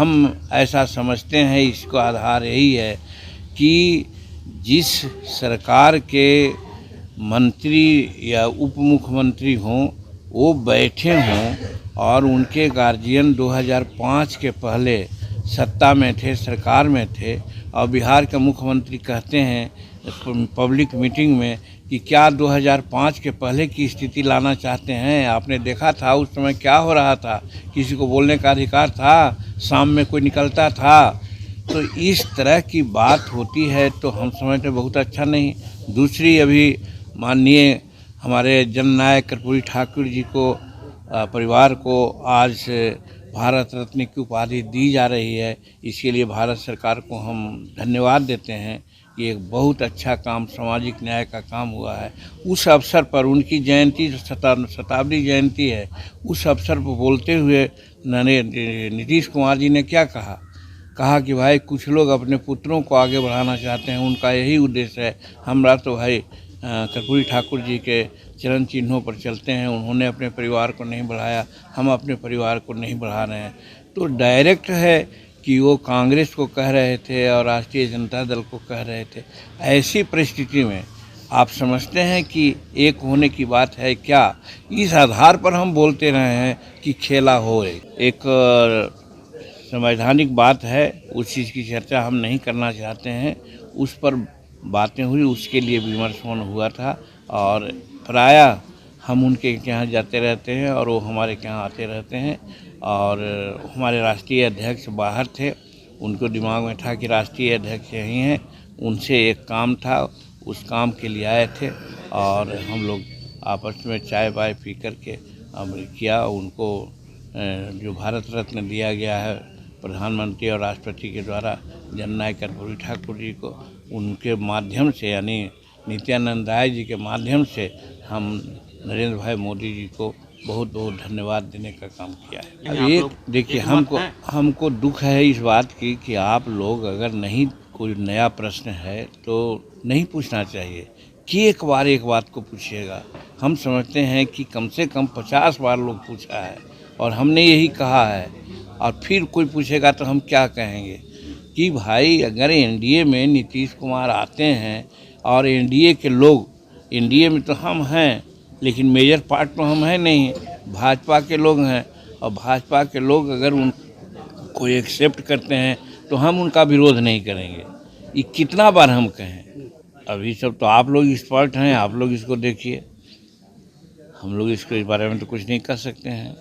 हम ऐसा समझते हैं, इसको आधार यही है कि जिस सरकार के मंत्री या उप मुख्यमंत्री हों वो बैठे हों और उनके गार्जियन 2005 के पहले सत्ता में थे, सरकार में थे, और बिहार के मुख्यमंत्री कहते हैं पब्लिक मीटिंग में कि क्या 2005 के पहले की स्थिति लाना चाहते हैं। आपने देखा था उस समय क्या हो रहा था, किसी को बोलने का अधिकार था, शाम में कोई निकलता था। तो इस तरह की बात होती है तो हम समझते बहुत अच्छा नहीं। दूसरी, अभी माननीय हमारे जननायक कर्पूरी ठाकुर जी को परिवार को आज भारत रत्न की उपाधि दी जा रही है। इसके लिए भारत सरकार को हम धन्यवाद देते हैं। ये एक बहुत अच्छा काम, सामाजिक न्याय का काम हुआ है। उस अवसर पर उनकी जयंती, शताब्दी जयंती है, उस अवसर पर बोलते हुए नीतीश कुमार जी ने क्या कहा कि भाई कुछ लोग अपने पुत्रों को आगे बढ़ाना चाहते हैं, उनका यही उद्देश्य है। हमरा तो भाई कर्पूरी ठाकुर जी के चरण चिन्हों पर चलते हैं, उन्होंने अपने परिवार को नहीं बढ़ाया, हम अपने परिवार को नहीं बढ़ा रहे हैं। तो डायरेक्ट है कि वो कांग्रेस को कह रहे थे और राष्ट्रीय जनता दल को कह रहे थे। ऐसी परिस्थिति में आप समझते हैं कि एक होने की बात है क्या? इस आधार पर हम बोलते रहे हैं कि खेला हो। एक संवैधानिक बात है, उस चीज़ की चर्चा हम नहीं करना चाहते हैं। उस पर बातें हुई, उसके लिए विमर्श हुआ था और प्रायः हम उनके यहाँ जाते रहते हैं और वो हमारे यहाँ आते रहते हैं। और हमारे राष्ट्रीय अध्यक्ष बाहर थे, उनको दिमाग में था कि राष्ट्रीय अध्यक्ष यहीं हैं, उनसे एक काम था, उस काम के लिए आए थे और हम लोग आपस में चाय वाय पी करके हमने किया। उनको जो भारत रत्न दिया गया है प्रधानमंत्री और राष्ट्रपति के द्वारा जननायक कर्पूरी ठाकुर जी को, उनके माध्यम से यानी नित्यानंद राय जी के माध्यम से हम नरेंद्र भाई मोदी जी को बहुत बहुत धन्यवाद देने का काम किया है। अब एक देखिए, हमको दुख है इस बात की कि आप लोग अगर नहीं, कोई नया प्रश्न है तो नहीं पूछना चाहिए कि एक बात को पूछिएगा। हम समझते हैं कि कम से कम 50 बार लोग पूछा है और हमने यही कहा है, और फिर कोई पूछेगा तो हम क्या कहेंगे कि भाई अगर एनडीए में नीतीश कुमार आते हैं और एनडीए के लोग, एनडीए में तो हम हैं लेकिन मेजर पार्ट तो हम हैं नहीं, भाजपा के लोग हैं, और भाजपा के लोग अगर उनको एक्सेप्ट करते हैं तो हम उनका विरोध नहीं करेंगे। ये कितना बार हम कहें? अभी सब तो आप लोग एक्सपर्ट हैं, आप लोग इसको देखिए, हम लोग इसके बारे में तो कुछ नहीं कर सकते हैं।